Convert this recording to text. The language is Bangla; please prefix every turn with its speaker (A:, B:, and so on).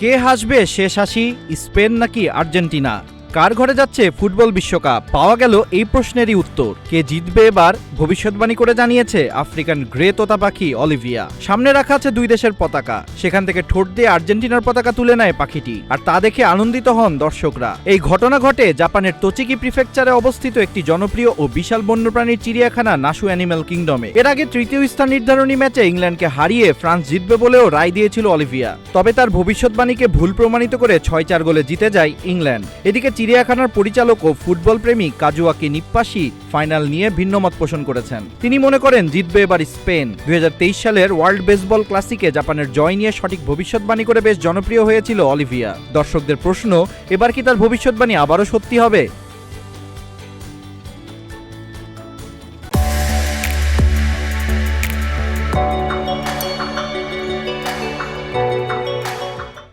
A: কে হাসবে শেষ হাসি, স্পেন নাকি আর্জেন্টিনা? কার ঘরে যাচ্ছে ফুটবল বিশ্বকাপ? পাওয়া গেল এই প্রশ্নেরই উত্তর। কে জিতবে এবার ভবিষ্যৎবাণী করে জানিয়েছে আফ্রিকান গ্রে তোতা পাখি অলিভিয়া। সামনে রাখা আছে দুই দেশের পতাকা, সেখান থেকে ঠোঁট দিয়ে আর্জেন্টিনার পতাকা তুলে নেয় পাখিটি, আর তা দেখে আনন্দিত হন দর্শকরা। এই ঘটনা ঘটে জাপানের তোচিকি প্রিফেকচারে অবস্থিত একটি জনপ্রিয় ও বিশাল বন্যপ্রাণীর চিড়িয়াখানা নাশু অ্যানিম্যাল কিংডমে। এর আগে তৃতীয় স্থান নির্ধারণী ম্যাচে ইংল্যান্ডকে হারিয়ে ফ্রান্স জিতবে বলেও রায় দিয়েছিল অলিভিয়া। তবে তার ভবিষ্যৎবাণীকে ভুল প্রমাণিত করে ৬-৪ গোলে জিতে যায় ইংল্যান্ড। এদিকে চিড়িয়াখানার পরিচালক ও ফুটবল প্রেমী কাজুয়াকি নিপ্পাসি ফাইনাল নিয়ে ভিন্নমত পোষণ করেছেন। তিনি মনে করেন জিতবে এবার স্পেন। ২০২৩ সালের ওয়ার্ল্ড বেসবল ক্লাসিকে জাপানের জয় নিয়ে সঠিক ভবিষ্যৎবাণী করে বেশ জনপ্রিয় হয়েছিল অলিভিয়া। দর্শকদের প্রশ্ন, এবার কি তার ভবিষ্যৎবাণী আবারও সত্যি হবে?